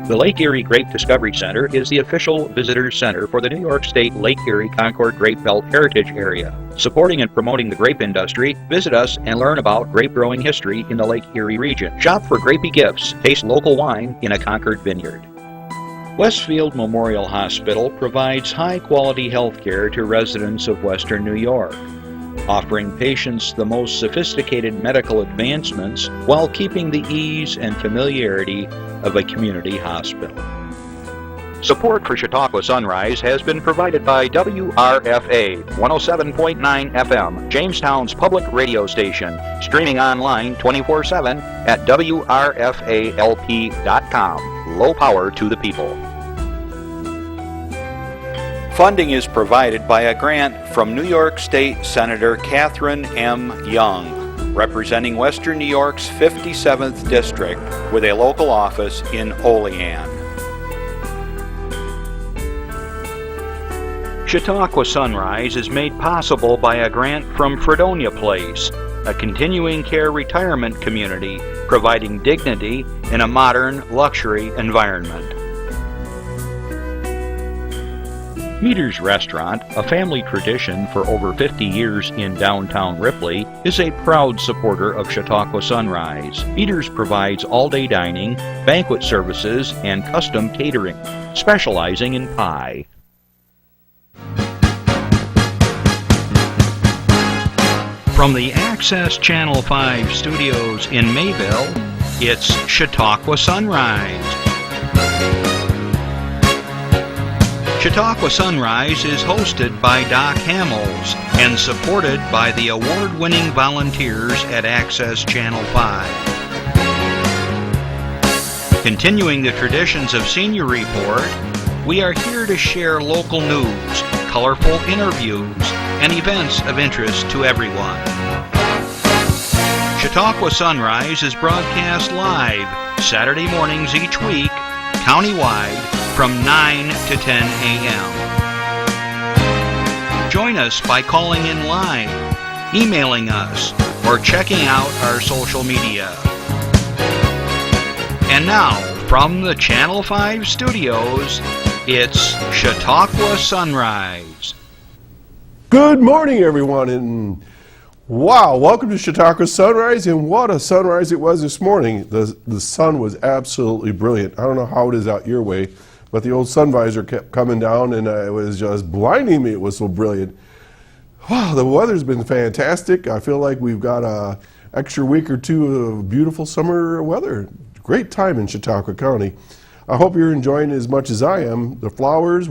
The Lake Erie Grape Discovery Center is the official visitor center for the New York State Lake Erie Concord Grape Belt Heritage Area. Supporting and promoting the grape industry, visit us and learn about grape growing history in the Lake Erie region. Shop for grapey gifts, taste local wine in a Concord vineyard. Westfield Memorial Hospital provides high-quality health care to residents of Western New York, offering patients the most sophisticated medical advancements while keeping the ease and familiarity of a community hospital. Support for Chautauqua Sunrise has been provided by WRFA 107.9 FM, Jamestown's public radio station, streaming online 24/7 at WRFALP.com. Low power to the people. Funding is provided by a grant from New York State Senator Catherine M. Young, representing Western New York's 57th District with a local office in Olean. Chautauqua Sunrise is made possible by a grant from Fredonia Place, a continuing care retirement community providing dignity in a modern luxury environment. Meter's Restaurant, a family tradition for over 50 years in downtown Ripley, is a proud supporter of Chautauqua Sunrise. Meter's provides all-day dining, banquet services, and custom catering, specializing in pie. From the Access Channel 5 studios in Mayville, it's Chautauqua Sunrise. Chautauqua Sunrise is hosted by Doc Hamels and supported by the award-winning volunteers at Access Channel 5. Continuing the traditions of Senior Report, we are here to share local news, colorful interviews, and events of interest to everyone. Chautauqua Sunrise is broadcast live Saturday mornings each week, countywide, from 9 to 10 a.m. Join us by calling in live, emailing us, or checking out our social media. And now, from the Channel 5 studios, it's Chautauqua Sunrise. Good morning, everyone, and wow, welcome to Chautauqua Sunrise, and what a sunrise it was this morning. The sun was absolutely brilliant. I don't know how it is out your way, but the old sun visor kept coming down, and it was just blinding me. It was so brilliant. Wow, the weather's been fantastic. I feel like we've got an extra week or two of beautiful summer weather. Great time in Chautauqua County. I hope you're enjoying it as much as I am. The flowers,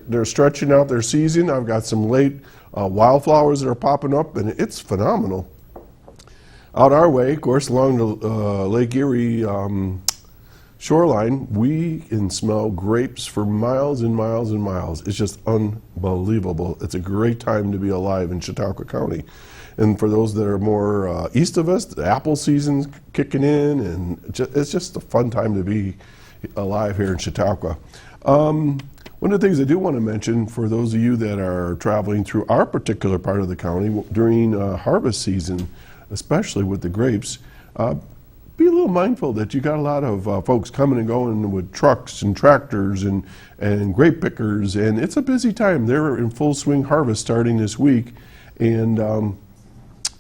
they're stretching out their season. I've got some late wildflowers that are popping up, and it's phenomenal. Out our way, of course, along the Lake Erie shoreline, we can smell grapes for miles and miles and miles. It's just unbelievable. It's a great time to be alive in Chautauqua County. And for those that are more east of us, the apple season's kicking in, and it's just a fun time to be alive here in Chautauqua. One of the things I do want to mention for those of you that are traveling through our particular part of the county during harvest season, especially with the grapes, be a little mindful that you got a lot of folks coming and going with trucks and tractors and grape pickers, and it's a busy time. They're in full swing harvest starting this week, and a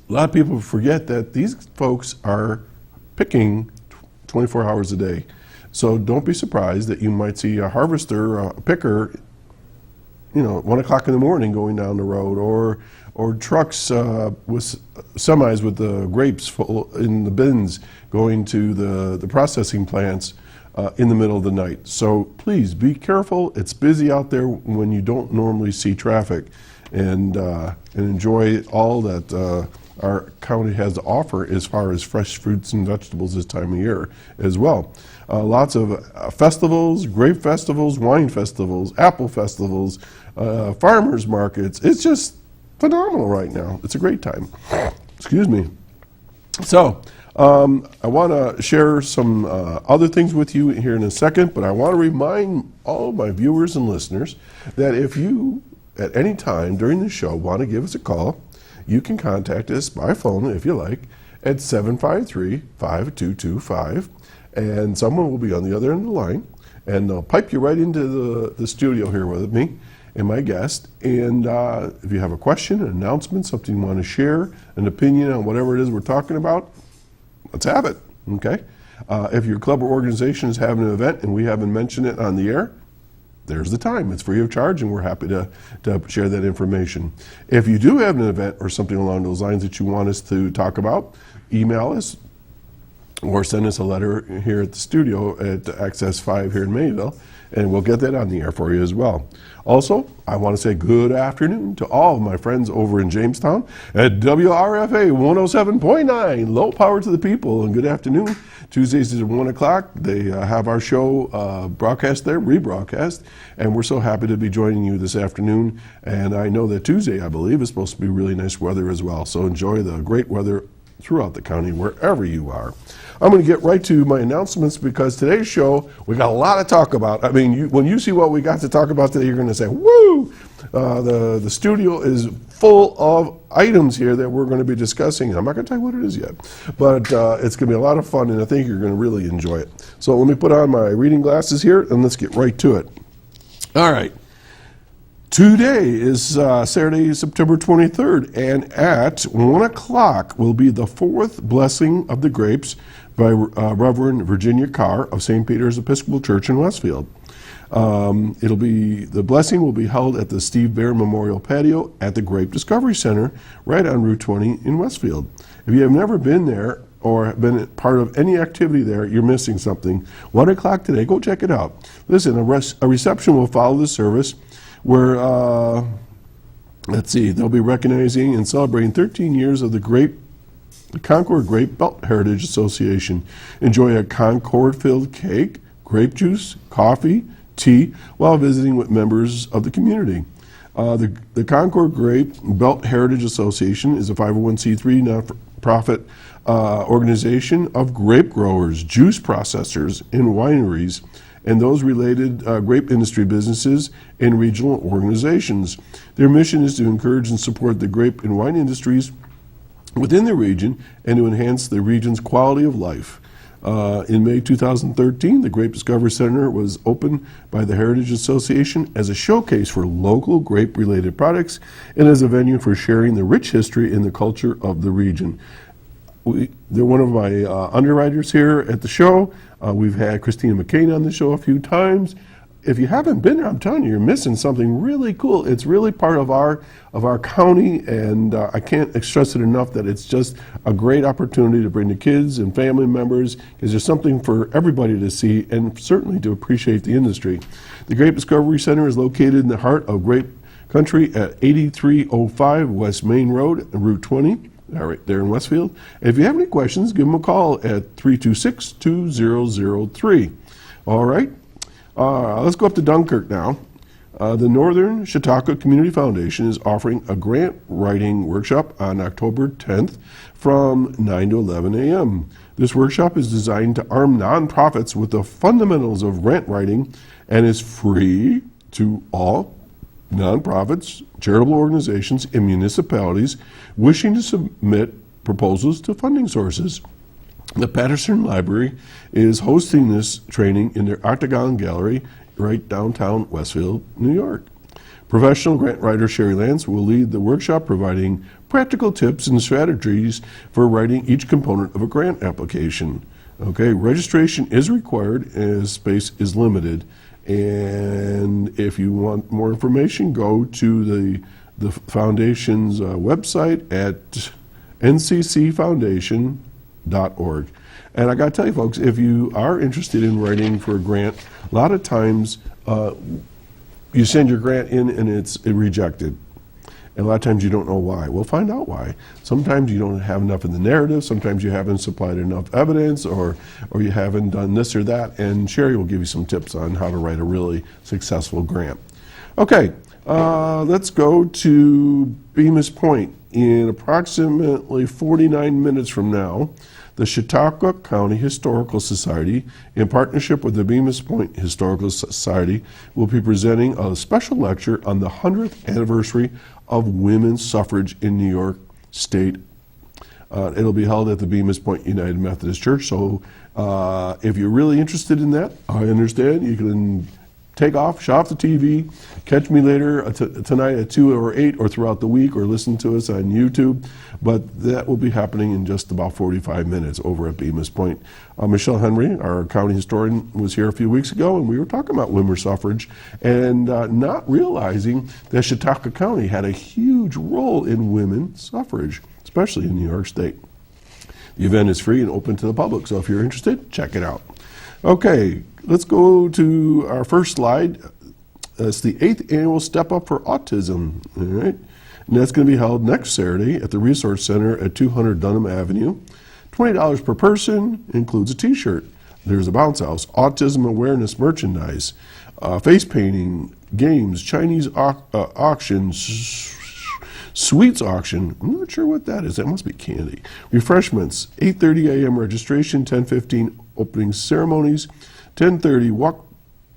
lot of people forget that these folks are picking 24 hours a day. So don't be surprised that you might see a harvester, a picker, at 1 o'clock in the morning going down the road, or trucks with semis with the grapes full in the bins going to the processing plants in the middle of the night. So please be careful. It's busy out there when you don't normally see traffic, and enjoy all that our county has to offer as far as fresh fruits and vegetables this time of year as well. Lots of festivals, grape festivals, wine festivals, apple festivals, farmers markets. It's just phenomenal right now. It's a great time. Excuse me. So I want to share some other things with you here in a second, but I want to remind all my viewers and listeners that if you at any time during the show want to give us a call, you can contact us by phone if you like at 753-5225. and someone will be on the other end of the line, and they'll pipe you right into the studio here with me and my guest. And if you have a question, an announcement, something you want to share, an opinion on whatever it is we're talking about, let's have it, okay? If your club or organization is having an event and we haven't mentioned it on the air, there's the time. It's free of charge, and we're happy to share that information. If you do have an event or something along those lines that you want us to talk about, email us or send us a letter here at the studio at Access 5 here in Mayville, and we'll get that on the air for you as well. Also, I want to say good afternoon to all of my friends over in Jamestown at WRFA 107.9, low power to the people, and good afternoon. Tuesdays at 1 o'clock, they have our show broadcast there, rebroadcast, and we're so happy to be joining you this afternoon. And I know that Tuesday, I believe, is supposed to be really nice weather as well, so enjoy the great weather throughout the county, wherever you are. I'm going to get right to my announcements because today's show, we got a lot to talk about. I mean, when you see what we got to talk about today, you're going to say, woo! The studio is full of items here that we're going to be discussing. I'm not going to tell you what it is yet, but it's going to be a lot of fun, and I think you're going to really enjoy it. So let me put on my reading glasses here, and let's get right to it. All right. Today is Saturday, September 23rd, and at 1 o'clock will be the fourth blessing of the grapes by Reverend Virginia Carr of St. Peter's Episcopal Church in Westfield. The blessing will be held at the Steve Bear Memorial Patio at the Grape Discovery Center right on Route 20 in Westfield. If you have never been there or been part of any activity there, you're missing something. 1 o'clock today, go check it out. Listen, a reception will follow the service where, they'll be recognizing and celebrating 13 years of the Concord Grape Belt Heritage Association. Enjoy a Concord-filled cake, grape juice, coffee, tea, while visiting with members of the community. The Concord Grape Belt Heritage Association is a 501c3 nonprofit organization of grape growers, juice processors, and wineries, and those related grape industry businesses and regional organizations. Their mission is to encourage and support the grape and wine industries within the region and to enhance the region's quality of life. In May 2013, the Grape Discovery Center was opened by the Heritage Association as a showcase for local grape-related products and as a venue for sharing the rich history and the culture of the region. They're one of my underwriters here at the show. We've had Christina McCain on the show a few times. If you haven't been there, I'm telling you, you're missing something really cool. It's really part of our county, and I can't stress it enough that it's just a great opportunity to bring the kids and family members, because there's something for everybody to see and certainly to appreciate the industry. The Grape Discovery Center is located in the heart of grape country at 8305 West Main Road, Route 20. Right there in Westfield. And if you have any questions, give them a call at 326-2003. All right, let's go up to Dunkirk now. The Northern Chautauqua Community Foundation is offering a grant writing workshop on October 10th from 9 to 11 a.m. This workshop is designed to arm nonprofits with the fundamentals of grant writing and is free to all nonprofits, charitable organizations, and municipalities wishing to submit proposals to funding sources. The Patterson Library is hosting this training in their Octagon Gallery right downtown Westfield, New York. Professional grant writer Sherry Lance will lead the workshop, providing practical tips and strategies for writing each component of a grant application. Okay, registration is required as space is limited. And if you want more information, go to the foundation's website at nccfoundation.org. And I got to tell you, folks, if you are interested in writing for a grant, a lot of times you send your grant in and it's rejected. And a lot of times you don't know why. Well, find out why. Sometimes you don't have enough in the narrative. Sometimes you haven't supplied enough evidence, or you haven't done this or that. And Sherry will give you some tips on how to write a really successful grant. Okay, let's go to Bemis Point. In approximately 49 minutes from now, the Chautauqua County Historical Society, in partnership with the Bemis Point Historical Society, will be presenting a special lecture on the 100th anniversary of women's suffrage in New York State. It'll be held at the Bemis Point United Methodist Church. So if you're really interested in that, I understand. You can take off, shut off the TV, catch me later tonight at 2 or 8 or throughout the week, or listen to us on YouTube. But that will be happening in just about 45 minutes over at Bemis Point. Michelle Henry, our county historian, was here a few weeks ago, and we were talking about women's suffrage and not realizing that Chautauqua County had a huge role in women's suffrage, especially in New York State. The event is free and open to the public, so if you're interested, check it out. Okay, let's go to our first slide. It's the 8th annual Step Up for Autism, all right? And that's going to be held next Saturday at the Resource Center at 200 Dunham Avenue. $20 per person, includes a t-shirt. There's a bounce house, autism awareness merchandise, face painting, games, Chinese auctions, sweets auction. I'm not sure what that is. That must be candy. Refreshments, 8:30 a.m. registration, 10:15 opening ceremonies, 10:30 walk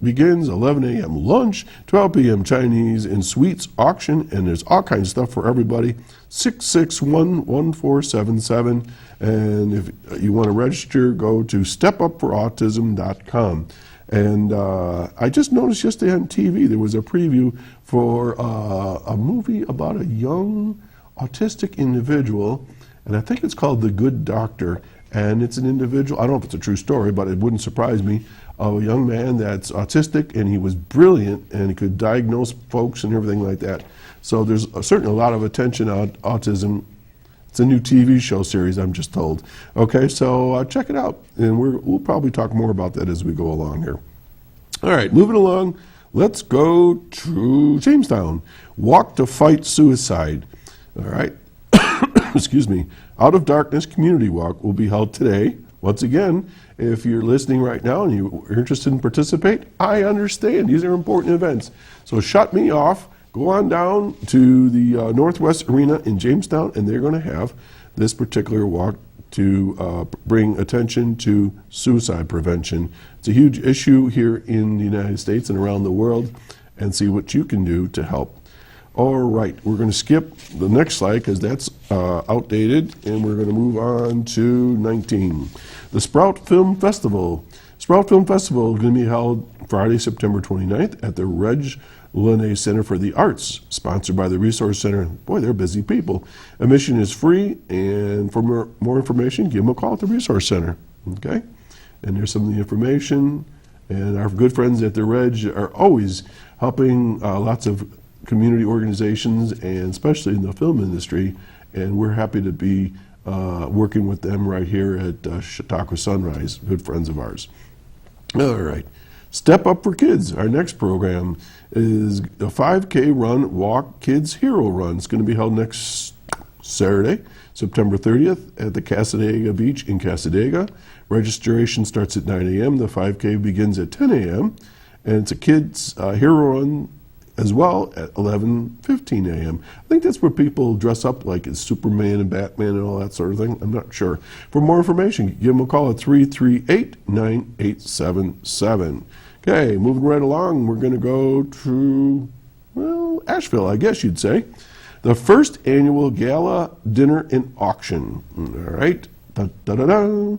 begins, 11 a.m. lunch, 12 p.m. Chinese and sweets auction, and there's all kinds of stuff for everybody. 661-1477, and if you want to register, go to stepupforautism.com. And I just noticed yesterday on TV there was a preview for a movie about a young autistic individual, and I think it's called The Good Doctor. And it's an individual, I don't know if it's a true story, but it wouldn't surprise me, of a young man that's autistic, and he was brilliant, and he could diagnose folks and everything like that. So there's certainly a lot of attention on autism. It's a new TV show series, I'm just told. Okay, so check it out, and we'll probably talk more about that as we go along here. All right, moving along, let's go to Jamestown. Walk to Fight Suicide. All right. Excuse me, Out of Darkness Community Walk will be held today. Once again, if you're listening right now and you're interested in participate, I understand. These are important events. So shut me off. Go on down to the Northwest Arena in Jamestown, and they're going to have this particular walk to bring attention to suicide prevention. It's a huge issue here in the United States and around the world, and see what you can do to help. All right, we're going to skip the next slide because that's outdated, and we're going to move on to 19. The Sprout Film Festival. Sprout Film Festival is going to be held Friday, September 29th at the Reg Lene Center for the Arts, sponsored by the Resource Center. Boy, they're busy people. Admission is free, and for more information, give them a call at the Resource Center. Okay? And there's some of the information, and our good friends at the Reg are always helping lots of community organizations, and especially in the film industry, and we're happy to be working with them right here at Chautauqua Sunrise, good friends of ours. All right, Step Up for Kids. Our next program is a 5K run, walk, kids hero run. It's going to be held next Saturday, September 30th at the Cassadaga Beach in Cassadaga. Registration starts at 9 a.m. The 5K begins at 10 a.m. and it's a kids hero run as well at 11:15 a.m. I think that's where people dress up like it's Superman and Batman and all that sort of thing. I'm not sure. For more information, give them a call at 338-9877. Okay, moving right along, we're going to go to, well, Asheville, I guess you'd say. The first annual gala dinner and auction. All right. Da-da-da-da.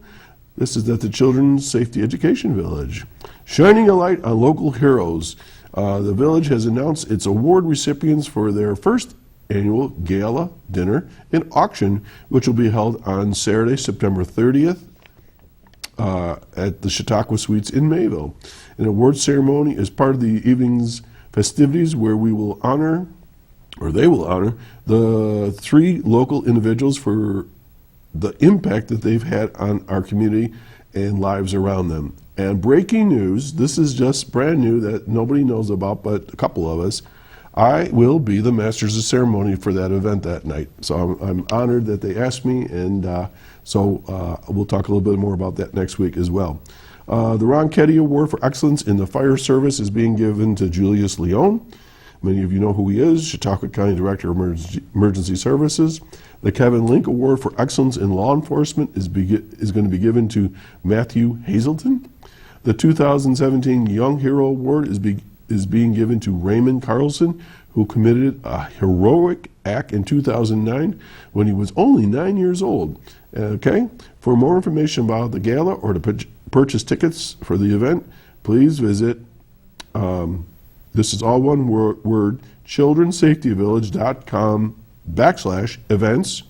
This is at the Children's Safety Education Village. Shining a light on local heroes. The village has announced its award recipients for their first annual gala, dinner, and auction, which will be held on Saturday, September 30th at the Chautauqua Suites in Mayville. An award ceremony is part of the evening's festivities where we will honor, or they will honor, the 3 local individuals for the impact that they've had on our community and lives around them. And breaking news, this is just brand new that nobody knows about but a couple of us. I will be the Masters of Ceremony for that event that night. So I'm honored that they asked me, and so we'll talk a little bit more about that next week as well. The Ron Ketty Award for Excellence in the Fire Service is being given to Julius Leone. Many of you know who he is, Chautauqua County Director of Emergency Services. The Kevin Link Award for Excellence in Law Enforcement is going to be given to Matthew Hazelton. The 2017 Young Hero Award is being given to Raymond Carlson, who committed a heroic Act in 2009 when he was only 9 years old. Okay? For more information about the gala or to purchase tickets for the event, please visit, this is all one word, childrensafetyvillage.com/events,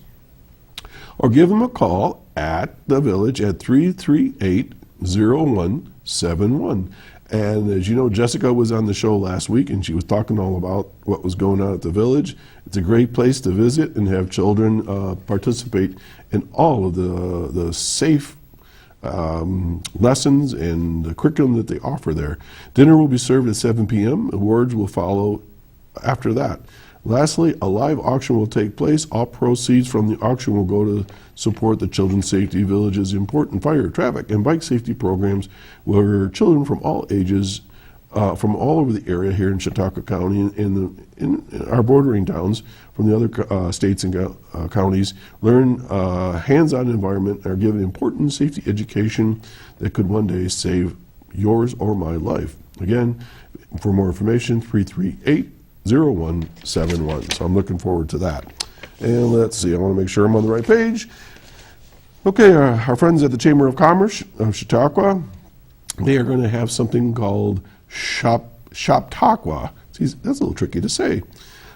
or give them a call at the village at 338-0171. And as you know, Jessica was on the show last week, and she was talking all about what was going on at the village. It's a great place to visit and have children participate in all of the safe lessons and the curriculum that they offer there. Dinner will be served at 7 p.m. Awards will follow after that. Lastly, a live auction will take place. All proceeds from the auction will go to support the Children's Safety Village's important fire, traffic, and bike safety programs, where children from all ages, from all over the area here in Chautauqua County and in our bordering towns from the other states and counties, learn hands-on environment, are given important safety education that could one day save yours or my life. Again, for more information, 338-0171. So I'm looking forward to that. And let's see, I want to make sure I'm on the right page. Okay, our friends at the Chamber of Commerce of Chautauqua, they are going to have something called Chautauqua. See, that's a little tricky to say.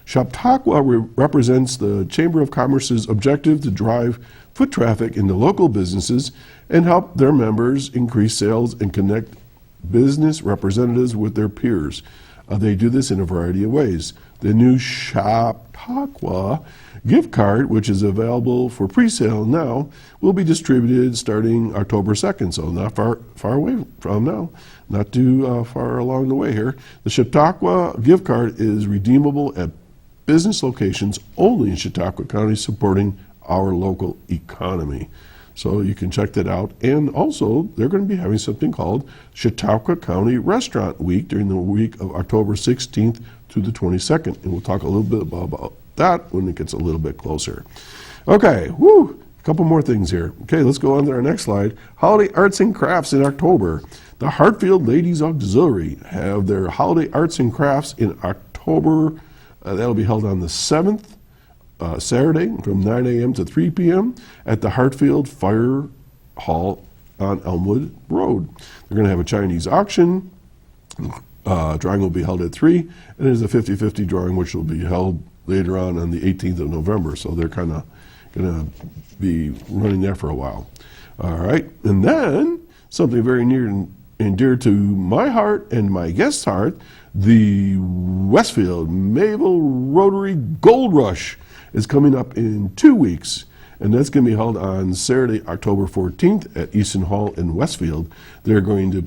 Chautauqua represents the Chamber of Commerce's objective to drive foot traffic into local businesses and help their members increase sales and connect business representatives with their peers. They do this in a variety of ways. The new Chautauqua gift card, which is available for pre-sale now, will be distributed starting October 2nd, so not far away from now, not too far along the way here. The Chautauqua gift card is redeemable at business locations only in Chautauqua County, supporting our local economy. So you can check that out. And also, they're going to be having something called Chautauqua County Restaurant Week during the week of October 16th to the 22nd. And we'll talk a little bit about that when it gets a little bit closer. Okay, a couple more things here. Okay, let's go on to our next slide. Holiday Arts and Crafts in October. The Hartfield Ladies Auxiliary have their Holiday Arts and Crafts in October. That'll be held on the 7th. Saturday from 9 a.m. to 3 p.m. at the Hartfield Fire Hall on Elmwood Road. They're going to have a Chinese auction. Drawing will be held at 3, and there's a 50-50 drawing which will be held later on the 18th of November. So they're kind of going to be running there for a while. All right, and then something very near and dear to my heart and my guest's heart, the Westfield Mayville Rotary Gold Rush is coming up in 2 weeks, and that's going to be held on Saturday, October 14th at Easton Hall in Westfield. They're going to,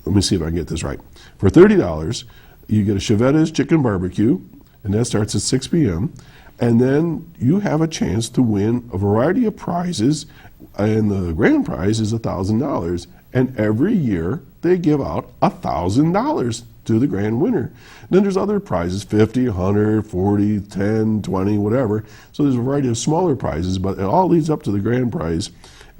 let me see if I can get this right. For $30, you get a Chevette's Chicken Barbecue, and that starts at 6 p.m., and then you have a chance to win a variety of prizes, and the grand prize is $1,000, and every year they give out $1,000 to the grand winner. Then there's other prizes, 50, 100, 40, 10, 20, whatever. So there's a variety of smaller prizes, but it all leads up to the grand prize.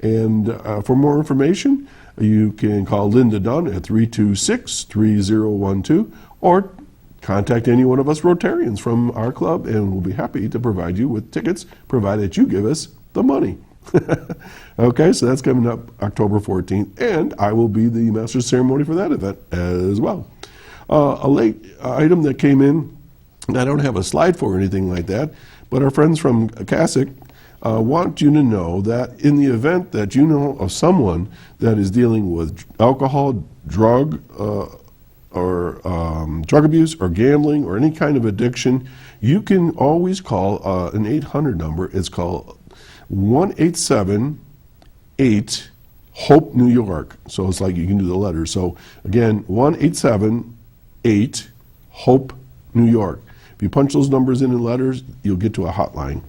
And for more information, you can call Linda Dunn at 326-3012 or contact any one of us Rotarians from our club, and we'll be happy to provide you with tickets, provided you give us the money. Okay, so that's coming up October 14th, and I will be the master ceremony for that event as well. A late item that came in, and I don't have a slide for or anything like that, but our friends from Cassock want you to know that in the event that you know of someone that is dealing with alcohol, drug abuse or gambling or any kind of addiction, you can always call an 800 number. It's called 1-878 New York. So it's like you can do the letters. So again, 1-878 New York. If you punch those numbers in letters, you'll get to a hotline.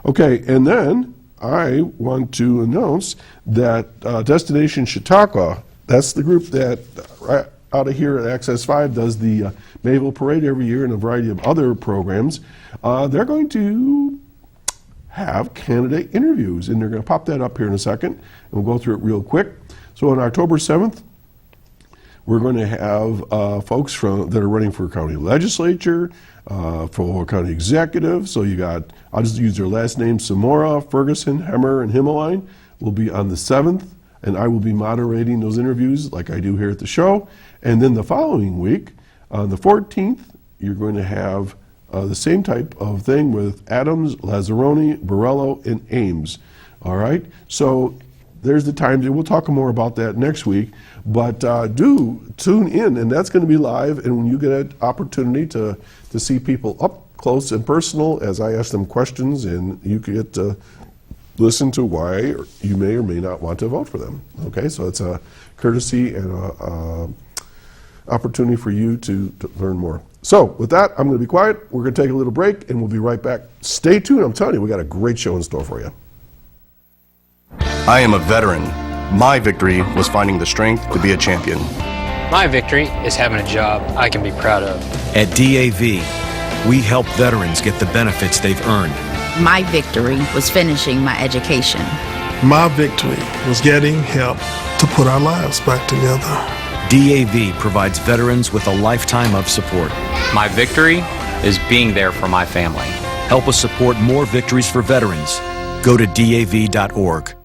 Okay, and then I want to announce that Destination Chautauqua, that's the group that right out of here at Access 5 does the Mayville Parade every year and a variety of other programs. They're going to have candidate interviews, and they're going to pop that up here in a second, and we'll go through it real quick. So on October 7th, We're going to have folks that are running for county legislature, for county executive. So you got, I'll just use their last names, Samora, Ferguson, Hemmer, and Himmeline will be on the 7th, and I will be moderating those interviews like I do here at the show. And then the following week, on the 14th, you're going to have the same type of thing with Adams, Lazzaroni, Borello, and Ames. All right? So there's the times, and we'll talk more about that next week. But do tune in, and that's going to be live, and when you get an opportunity to see people up close and personal as I ask them questions, and you get to listen to why you may or may not want to vote for them. Okay, so it's a courtesy and a opportunity for you to learn more. So with that, I'm going to be quiet. We're going to take a little break, and we'll be right back. Stay tuned. I'm telling you, we got a great show in store for you. I am a veteran. My victory was finding the strength to be a champion. My victory is having a job I can be proud of. At DAV, we help veterans get the benefits they've earned. My victory was finishing my education. My victory was getting help to put our lives back together. DAV provides veterans with a lifetime of support. My victory is being there for my family. Help us support more victories for veterans. Go to DAV.org.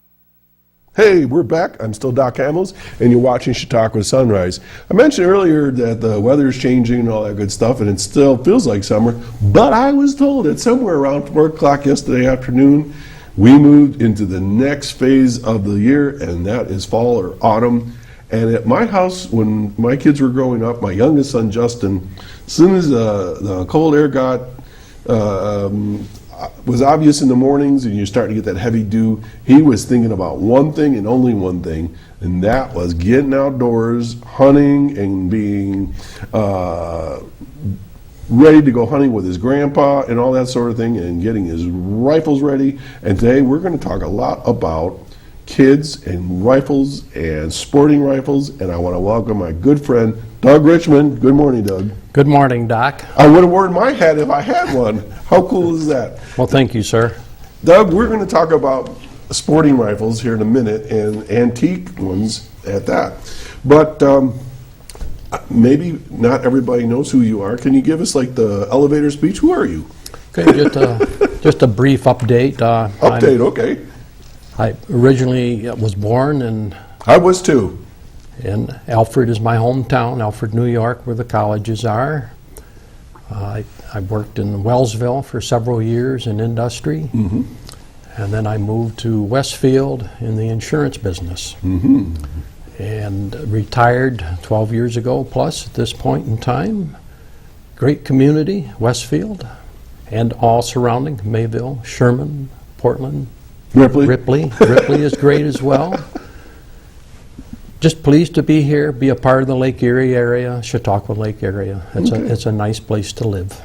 Hey, we're back. I'm still Doc Hamels, and you're watching Chautauqua Sunrise. I mentioned earlier that the weather's changing and all that good stuff, and it still feels like summer, but I was told that somewhere around 4 o'clock yesterday afternoon, we moved into the next phase of the year, and that is fall or autumn. And at my house, when my kids were growing up, my youngest son, Justin, as soon as the cold air got was obvious in the mornings and you're starting to get that heavy dew, he was thinking about one thing and only one thing, and that was getting outdoors, hunting, and being ready to go hunting with his grandpa and all that sort of thing, and getting his rifles ready. And today we're going to talk a lot about kids and rifles and sporting rifles, and I want to welcome my good friend Doug Richmond. Good morning, Doug. Good morning, Doc. I would have worn my hat if I had one. How cool is that? Well, thank you, sir. Doug, we're going to talk about sporting rifles here in a minute, and antique ones at that. But maybe not everybody knows who you are. Can you give us like the elevator speech? Who are you? Okay, just a brief update. Okay. I originally was born in I was too. Alfred is my hometown, Alfred, New York, where the colleges are. I worked in Wellsville for several years in industry, and then I moved to Westfield in the insurance business, and retired 12 years ago plus at this point in time. Great community, Westfield, and all surrounding, Mayville, Sherman, Portland, Ripley. Ripley is great as well. Just pleased to be here, be a part of the Lake Erie area, Chautauqua Lake area. It's a nice place to live.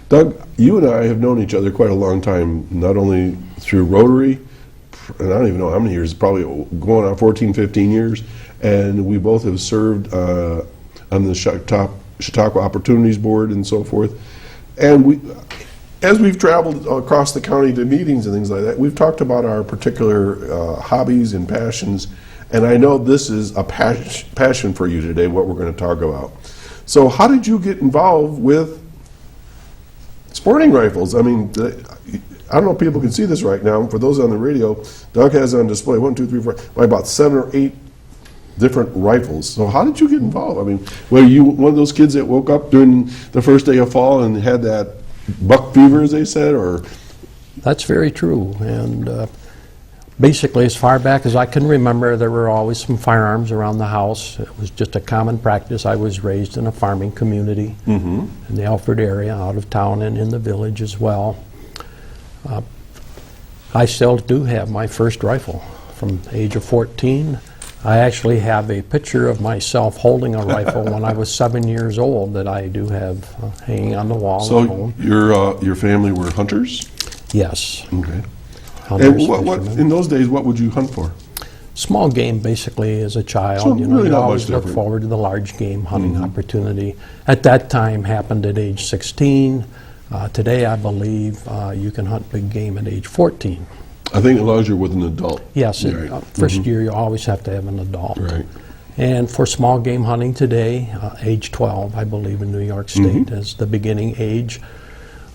Doug, you and I have known each other quite a long time, not only through Rotary, and I don't even know how many years, probably going on 14, 15 years, and we both have served on the Chautauqua Opportunities Board and so forth. And as we've traveled across the county to meetings and things like that, we've talked about our particular hobbies and passions. And I know this is a passion for you today, what we're going to talk about. So how did you get involved with sporting rifles? I mean, I don't know if people can see this right now. For those on the radio, Doug has on display 1, 2, 3, 4, by about 7 or 8 different rifles. So how did you get involved? I mean, were you one of those kids that woke up during the first day of fall and had that buck fever, as they said, or? That's very true. And basically, as far back as I can remember, there were always some firearms around the house. It was just a common practice. I was raised in a farming community in the Alfred area, out of town and in the village as well. I still do have my first rifle from the age of 14. I actually have a picture of myself holding a rifle when I was 7 years old that I do have hanging on the wall at home. So your family were hunters? Yes. Okay. Hunters, and what in those days, what would you hunt for? Small game, basically, as a child. So really you not always much look different. forward to the large game hunting opportunity. At that time, happened at age 16. Today, I believe you can hunt big game at age 14. I think it allows you with an adult. Yes, Right. first year you always have to have an adult. Right. And for small game hunting today, age 12, I believe, in New York State as the beginning age.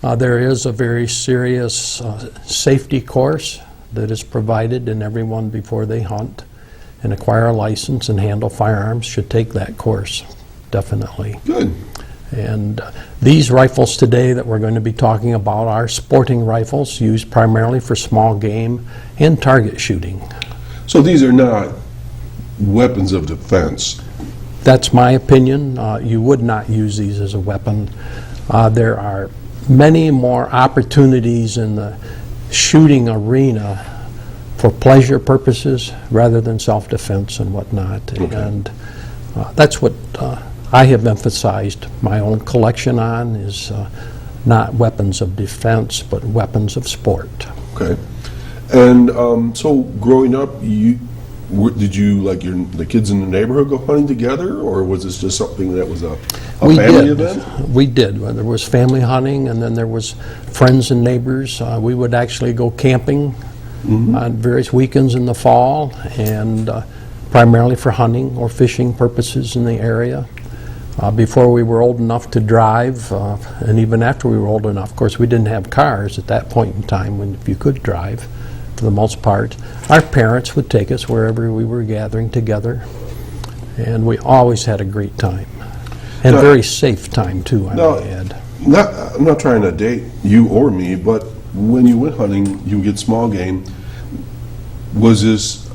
There is a very serious safety course that is provided, and everyone before they hunt and acquire a license and handle firearms should take that course, definitely. Good. And these rifles today that we're going to be talking about are sporting rifles used primarily for small game and target shooting. So these are not weapons of defense. That's my opinion. You would not use these as a weapon. There are many more opportunities in the shooting arena for pleasure purposes rather than self-defense and whatnot. Okay. And that's what I have emphasized my own collection on, is not weapons of defense, but weapons of sport. Okay. And so growing up, did you, like the kids in the neighborhood, go hunting together, or was this just something that was a family event? We did. There was family hunting, and then there was friends and neighbors. We would actually go camping on various weekends in the fall, and primarily for hunting or fishing purposes in the area. Before we were old enough to drive, and even after we were old enough, of course, we didn't have cars at that point in time when if you could drive. For the most part, our parents would take us wherever we were gathering together, and we always had a great time, and a very safe time too, I may add. I'm not trying to date you or me, but when you went hunting, you get small game. Was this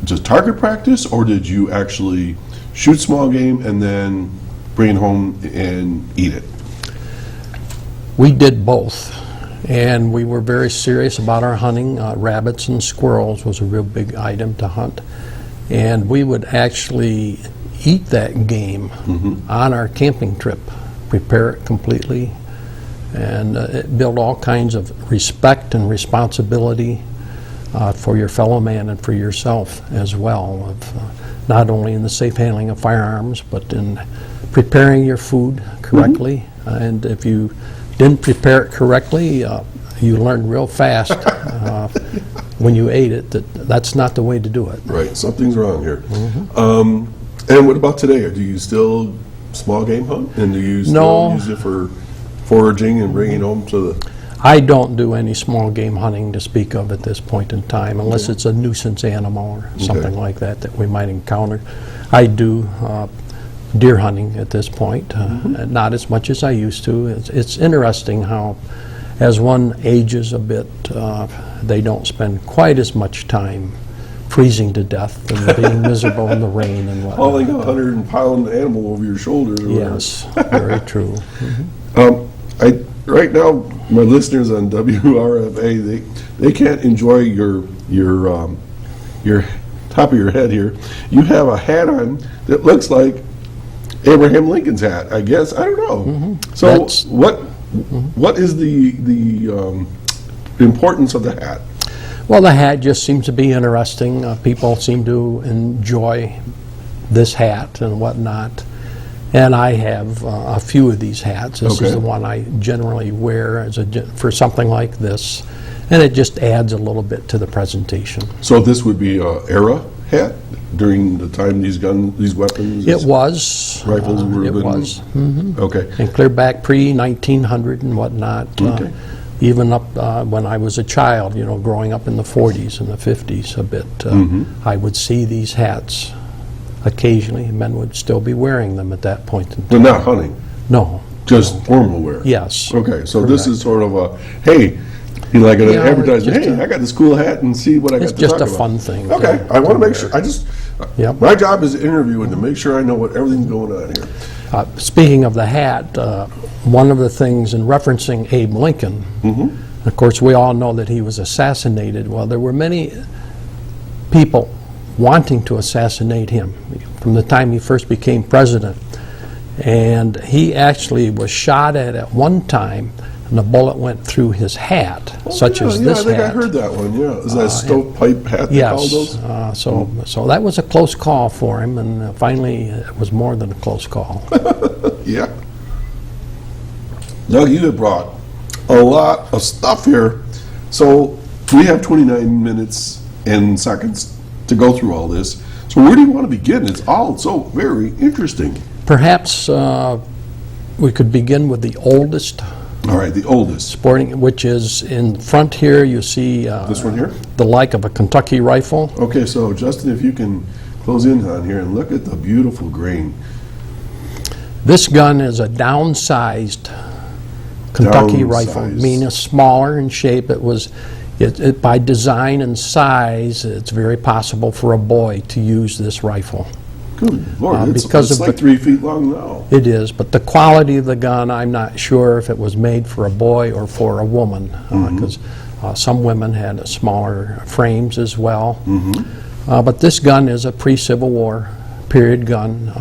just target practice, or did you actually shoot small game and then bring it home and eat it? We did both. And we were very serious about our hunting. Rabbits and squirrels was a real big item to hunt. And we would actually eat that game on our camping trip, prepare it completely, and it built all kinds of respect and responsibility for your fellow man and for yourself as well, of, not only in the safe handling of firearms, but in preparing your food correctly. And if you didn't prepare it correctly, you learned real fast when you ate it that that's not the way to do it. Right, something's wrong here. And what about today? Do you still small game hunt? And do you still use it for foraging and bringing home to the... I don't do any small game hunting to speak of at this point in time, unless it's a nuisance animal or something like that that we might encounter. I do deer hunting at this point, not as much as I used to. It's interesting how, as one ages a bit, they don't spend quite as much time freezing to death and being miserable in the rain and whatnot. Hauling a 100-pound animal over your shoulders. Or yes, very true. Right now, my listeners on WRFA, they can't enjoy your top of your head here. You have a hat on that looks like Abraham Lincoln's hat, I guess. I don't know. So what is the importance of the hat? Well, the hat just seems to be interesting. People seem to enjoy this hat and whatnot. And I have a few of these hats. This is the one I generally wear as for something like this. And it just adds a little bit to the presentation. So this would be an era hat during the time these weapons? It was. Rifles were It was. Okay. And clear back pre-1900 and whatnot. Even up when I was a child, growing up in the 40s and the 50s a bit, I would see these hats occasionally. Men would still be wearing them at that point in time. But not hunting? No. Just formal wear? Yes. Okay, so this is sort of a, hey, like an advertisement, hey, I got this cool hat and see what I got to talk about. It's just a fun thing. Okay, I want to make sure, my job is to interview and to make sure I know what everything's going on here. Speaking of the hat, one of the things in referencing Abe Lincoln, of course we all know that he was assassinated. Well, there were many people wanting to assassinate him from the time he first became president. And he actually was shot at one time, and the bullet went through his hat, such as this hat. I think I heard that one, Is that a stovepipe hat they call those? Yes, so that was a close call for him, and finally it was more than a close call. Yeah. Doug, you have brought a lot of stuff here. So we have 29 minutes and seconds to go through all this. So where do you want to begin? It's all so very interesting. Perhaps we could begin with the oldest All right, the oldest. sporting, which is in front here. You see This one here? the like of a Kentucky rifle. Okay, so Justin, if you can close in on here and look at the beautiful grain. This gun is a downsized Kentucky rifle, Downsized. meaning smaller in shape. It by design and size, it's very possible for a boy to use this rifle. Good Lord, it's because of like the- 3 feet long now. It is, but the quality of the gun, I'm not sure if it was made for a boy or for a woman, because some women had smaller frames as well. But this gun is a pre-Civil War period gun,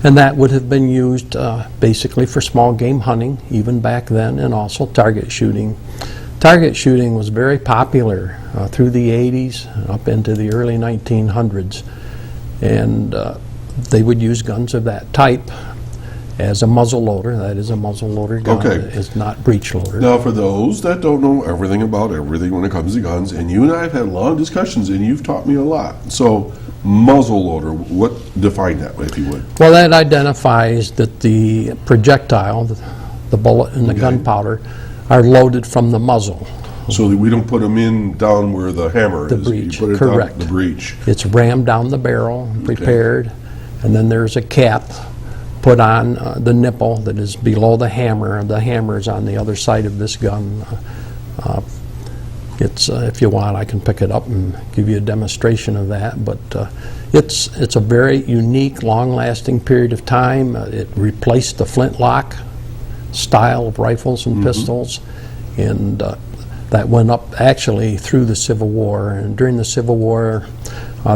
and that would have been used basically for small game hunting, even back then, and also target shooting. Target shooting was very popular through the 80s up into the early 1900s, and they would use guns of that type as a muzzle loader. That is a muzzle loader gun. Okay. It's not breech loader. Now, for those that don't know everything about everything when it comes to guns, and you and I have had long discussions, and you've taught me a lot. So, muzzle loader, what define that, if you would? Well, that identifies that the projectile, the bullet and the gunpowder, are loaded from the muzzle. So that we don't put them in down where the hammer The is. breech, You put it correct. down the breech. It's rammed down the barrel, prepared, and then there's a cap put on the nipple that is below the hammer. The hammer is on the other side of this gun. If you want, I can pick it up and give you a demonstration of that. But it's a very unique, long-lasting period of time. It replaced the flintlock style of rifles and pistols, and that went up actually through the Civil War. And during the Civil War,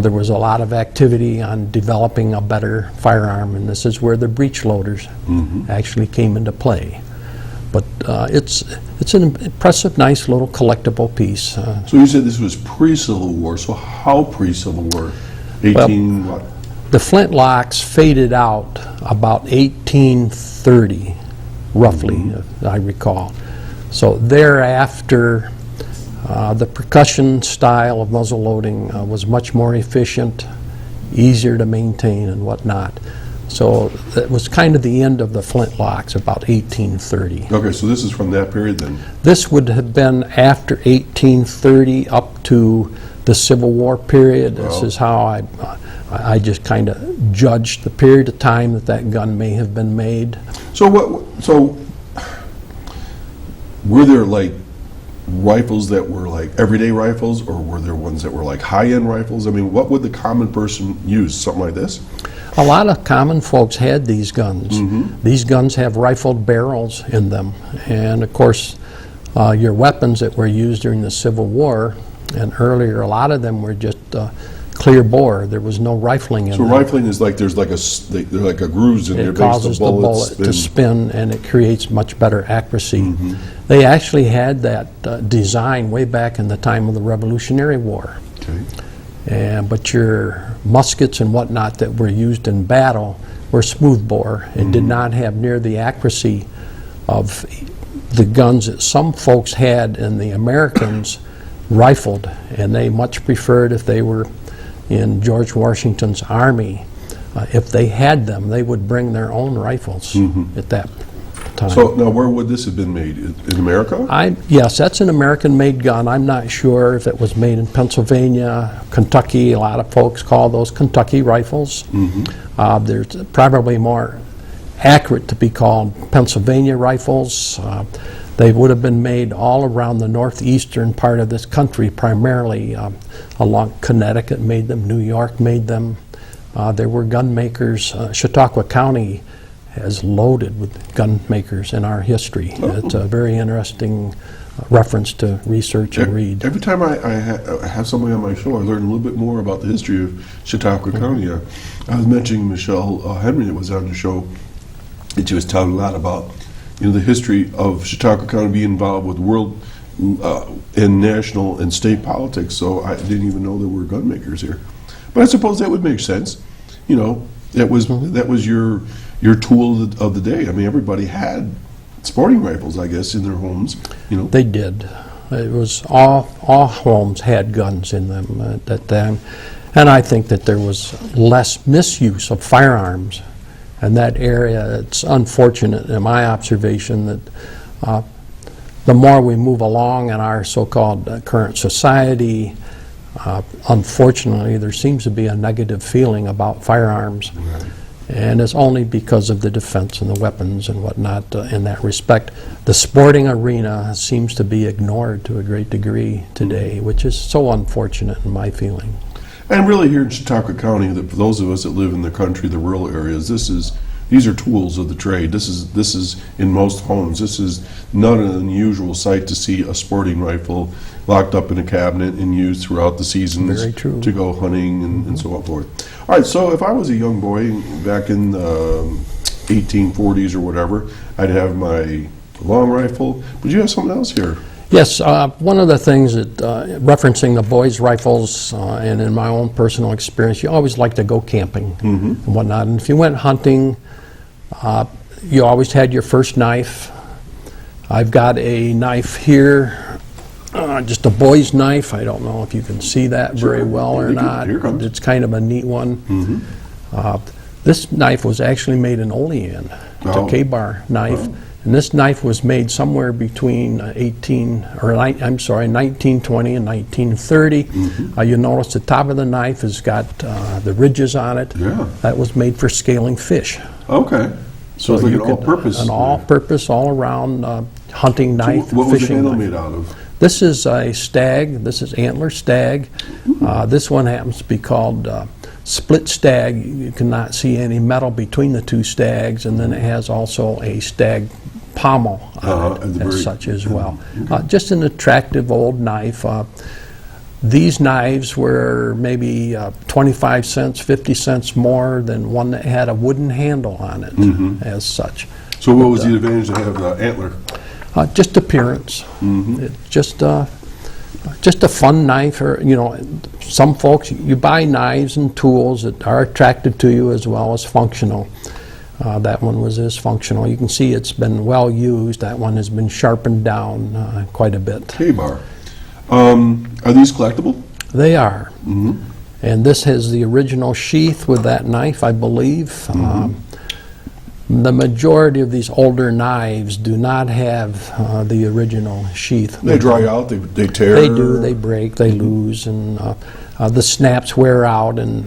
there was a lot of activity on developing a better firearm, and this is where the breech loaders actually came into play. But it's an impressive, nice little collectible piece. So you said this was pre-Civil War, so how pre-Civil War? 18 what? The flintlocks faded out about 1830, roughly, if I recall. So thereafter, the percussion style of muzzle loading was much more efficient, easier to maintain and whatnot. So it was kind of the end of the flintlocks, about 1830. Okay, so this is from that period then? This would have been after 1830 up to the Civil War period. This is how I just kind of judged the period of time that gun may have been made. So were there like rifles that were like everyday rifles, or were there ones that were like high-end rifles? I mean, what would the common person use? Something like this? A lot of common folks had these guns. These guns have rifled barrels in them, and of course your weapons that were used during the Civil War and earlier, a lot of them were just clear bore. There was no rifling in So them. rifling is like there's like a grooves in there. It causes the bullet to spin, and it creates much better accuracy. They actually had that design way back in the time of the Revolutionary War. Okay. But your muskets and whatnot that were used in battle were smoothbore and did not have near the accuracy of the guns that some folks had, and the Americans rifled, and they much preferred, if they were in George Washington's army, if they had them, they would bring their own rifles at that time. So now where would this have been made? In America? Yes, that's an American-made gun. I'm not sure if it was made in Pennsylvania, Kentucky. A lot of folks call those Kentucky rifles. There's probably more accurate to be called Pennsylvania rifles. They would have been made all around the northeastern part of this country, primarily along Connecticut made them, New York made them. There were gun makers. Chautauqua County has loaded with gun makers in our history. It's a very interesting reference to research and read. Every time I have somebody on my show, I learn a little bit more about the history of Chautauqua County. I was mentioning Michelle Henry that was on the show, and she was telling a lot about the history of Chautauqua County being involved with world and national and state politics. So I didn't even know there were gun makers here. But I suppose that would make sense. That was your tool of the day. I mean, everybody had sporting rifles, I guess, in their homes. They did. It was all homes had guns in them at that time. And I think that there was less misuse of firearms in that area. It's unfortunate in my observation that the more we move along in our so-called current society, unfortunately, there seems to be a negative feeling about firearms. Right. And it's only because of the defense and the weapons and whatnot in that respect. The sporting arena seems to be ignored to a great degree today, which is so unfortunate in my feeling. And really here in Chautauqua County, that for those of us that live in the country, the rural areas, these are tools of the trade. This is in most homes. This is not an unusual sight to see a sporting rifle locked up in a cabinet and used throughout the seasons. Very true. To go hunting and so forth. All right, so if I was a young boy back in the 1840s or whatever, I'd have my long rifle. But you have something else here. Yes, one of the things that, referencing the boys' rifles, and in my own personal experience, you always like to go camping and whatnot. And if you went hunting, you always had your first knife. I've got a knife here, just a boy's knife. I don't know if you can see that very well or not. Here comes. It's kind of a neat one. This knife was actually made in Olean. It's a K-bar knife. And this knife was made somewhere between 1920 and 1930. You notice the top of the knife has got the ridges on it. Yeah. That was made for scaling fish. Okay. So it's like you an could- all-purpose. An all-purpose, all-around hunting knife, What was the fishing handle knife. made out of? This is a stag. This is antler stag. This one happens to be called split stag. You cannot see any metal between the two stags, and then it has also a stag pommel on it as such as well. Just an attractive old knife. These knives were maybe 25 cents, 50 cents more than one that had a wooden handle on it as such. So what was the advantage to have the antler? Just appearance. It's just a fun knife. Or some folks, you buy knives and tools that are attractive to you as well as functional. That one was as functional. You can see it's been well used. That one has been sharpened down quite a bit. K-bar. Are these collectible? They are. And this has the original sheath with that knife, I believe. The majority of these older knives do not have the original sheath. They dry out, they tear? They do, they break, they lose, and the snaps wear out. And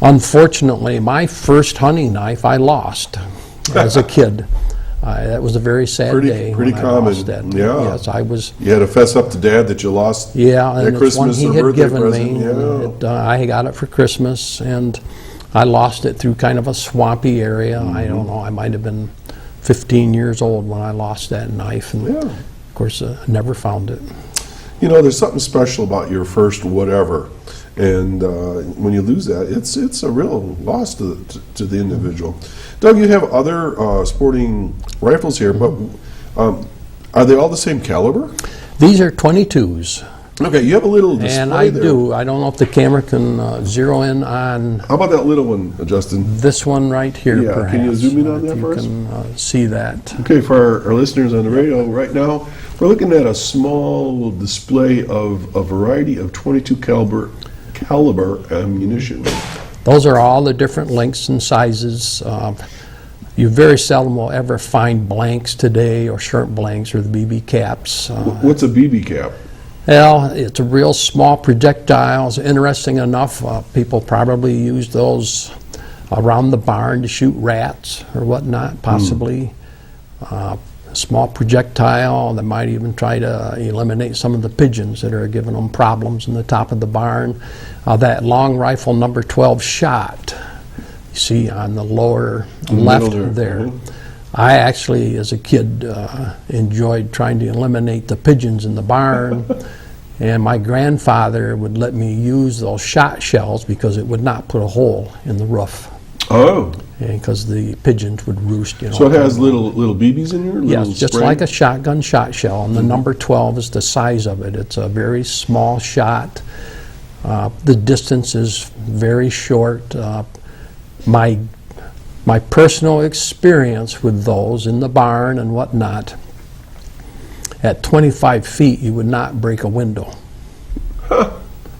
unfortunately, my first hunting knife I lost as a kid. That was a very sad day. Pretty when common. I lost that. Yeah. Yes, I was. You had to fess up to Dad that you lost Yeah, that and it's one Christmas he or had birthday given present. me. Yeah. I got it for Christmas, and I lost it through kind of a swampy area. I don't know, I might have been 15 years old when I lost that knife, and of course never found it. You know, there's something special about your first whatever, and when you lose that, it's a real loss to the individual. Doug, you have other sporting rifles here, but are they all the same caliber? These are 22s. Okay, you have a little display And I there. do. I don't know if the camera can zero in on How about that little one, Justin? this one right here, Yeah, perhaps. can you zoom in on that if for you us? can see that. Okay, for our listeners on the radio right now, we're looking at a small display of a variety of 22 caliber ammunition. Those are all the different lengths and sizes. You very seldom will ever find blanks today, or short blanks, or the BB caps. What's a BB cap? Well, it's a real small projectile. It's interesting enough, people probably use those around the barn to shoot rats or whatnot, possibly. Small projectile that might even try to eliminate some of the pigeons that are giving them problems in the top of the barn. That long rifle number 12 shot, you see on the lower left there. I actually, as a kid, enjoyed trying to eliminate the pigeons in the barn, and my grandfather would let me use those shot shells because it would not put a hole in the roof. Oh. Because the pigeons would roost, So it has little BBs in here? Yes, little just spray? like a shotgun shot shell, and the number 12 is the size of it. It's a very small shot. The distance is very short. My personal experience with those in the barn and whatnot, at 25 feet you would not break a window.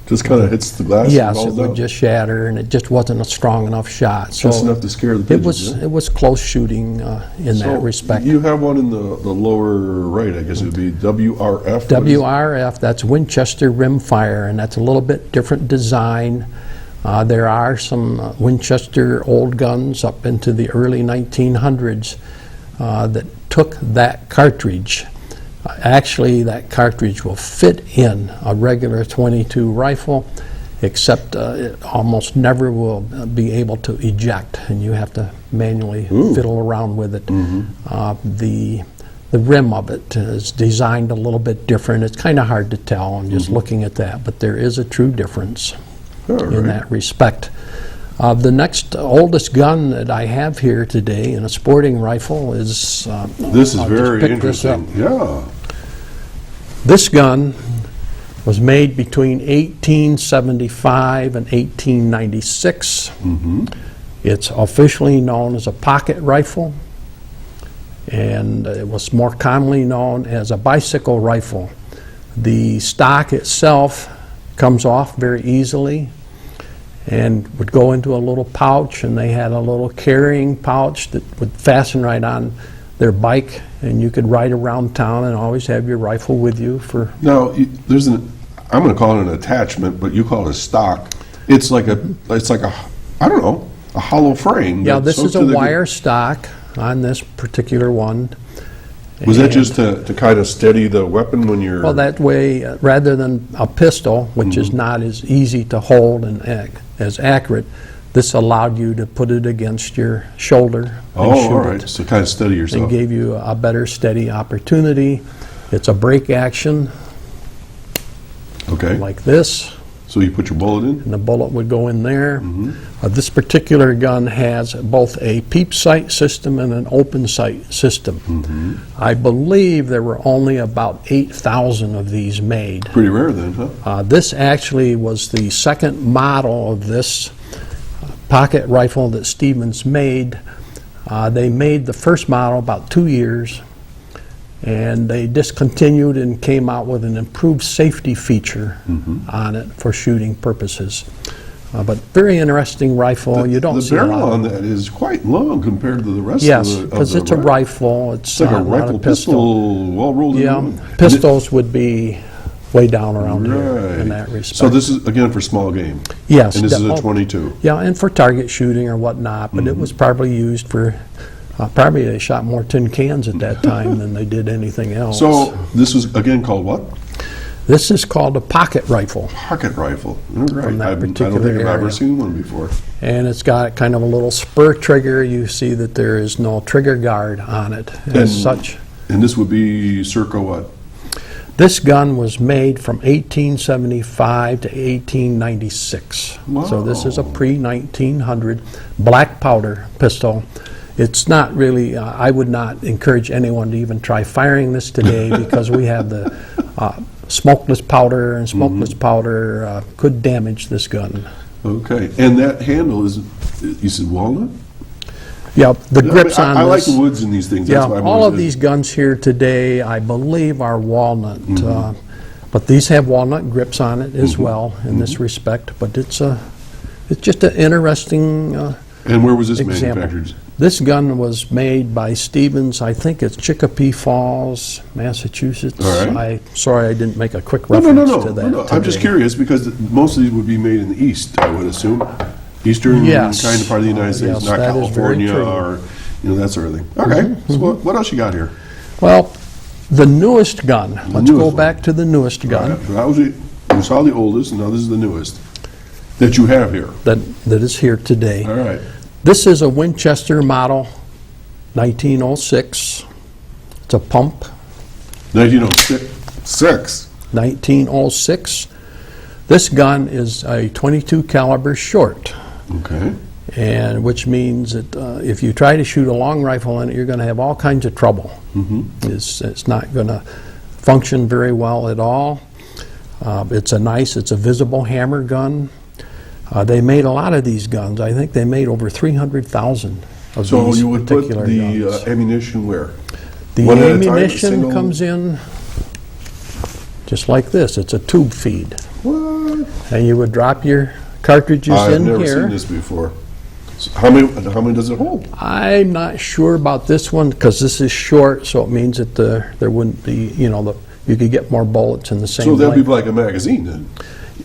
Just kind of hits the glass? Yes, and it falls would down? just shatter, and it just wasn't a strong enough shot. Just enough to scare the It pigeons, was, yeah? it was close shooting in So that respect. You have one in the lower right, I guess it would be WRF? What is it? WRF, that's Winchester Rimfire, and that's a little bit different design. There are some Winchester old guns up into the early 1900s that took that cartridge. Actually, that cartridge will fit in a regular .22 rifle, except it almost never will be able to eject, and you have to manually fiddle around with it. The rim of it is designed a little bit different. It's kind of hard to tell. I'm just looking at that, but there is a true difference in that respect. The next oldest gun that I have here today in a sporting rifle is... This is I'll just very pick this up. interesting. Yeah. This gun was made between 1875 and 1896. It's officially known as a pocket rifle, and it was more commonly known as a bicycle rifle. The stock itself comes off very easily and would go into a little pouch, and they had a little carrying pouch that would fasten right on their bike, and you could ride around town and always have your rifle with you for... Now, there's I'm going to call it an attachment, but you call it a stock. It's like a, I don't know, a hollow frame. Yeah, that's this is hooked a to the- wire stock on this particular one. Was that And- just to kind of steady the weapon when you're... Well, that way, rather than a pistol, which is not as easy to hold and as accurate, this allowed you to put it against your shoulder and Oh, shoot all right, it. so kind of steady And yourself. gave you a better steady opportunity. It's a break action Okay, like this, so you put your bullet in? and the bullet would go in there. This particular gun has both a peep sight system and an open sight system. I believe there were only about 8,000 of these made. Pretty rare then, huh? This actually was the second model of this pocket rifle that Stevens made. They made the first model about 2 years, and they discontinued and came out with an improved safety feature on it for shooting purposes. But very interesting rifle. You don't The see a barrel lot on of... that is quite long compared to the rest Yes, of the... because it's a rifle. It's like a not rifle pistol, well rolled Yeah, in. pistols would be way down around here in Right. that respect. So this is, again, for small game? Yes. And this is a oh, 22? Yeah, and for target shooting or whatnot, but it was probably used for, probably they shot more tin cans at that time than they did anything else. So this was, again, called what? This is called a pocket rifle, Pocket rifle. All right. From that I don't particular think I've ever area. seen one before. and it's got kind of a little spur trigger. You see that there is no trigger guard on it as such. And this would be circa what? This gun was made from 1875 to 1896. So this is a Wow. pre-1900 black powder pistol. It's not really, I would not encourage anyone to even try firing this today because we have the smokeless powder, and smokeless powder could damage this gun. Okay. And that handle is, you said walnut? Yeah, the grips on I like this. the woods in these things. Yeah, That's why I'm all always- of these guns here today, I believe, are walnut. But these have walnut grips on it as well in this respect. But it's just an interesting And where was this example. manufactured? This gun was made by Stevens, I think it's Chicopee Falls, Massachusetts. All right. Sorry I didn't make a quick No, reference no, to that. no. I'm just today. curious because most of these would be made in the East, I would assume. Eastern Yes. kind of part of the United States, Yes, not that is very California true. or, that sort of thing. Okay, so what else you got here? Well, the newest gun, let's go newest one. back to the newest gun Right, that was it. We saw the oldest, and now this is the newest that you have here. that is here today. All right. This is a Winchester model, 1906. It's a pump, 1906. 1906. This gun is a .22 caliber short, Okay. and which means that if you try to shoot a long rifle in it, you're going to have all kinds of trouble. It's not going to function very well at all. It's a visible hammer gun. They made a lot of these guns. I think they made over 300,000 of So these you would put particular the guns. ammunition where? The one at a time, a ammunition single- comes in just like this. It's a tube feed. What? and you would drop your cartridges I've in never here. seen this before. So how many does it hold? I'm not sure about this one because this is short, so it means that there wouldn't be, you could get more bullets in the same So that'd length. be like a magazine then?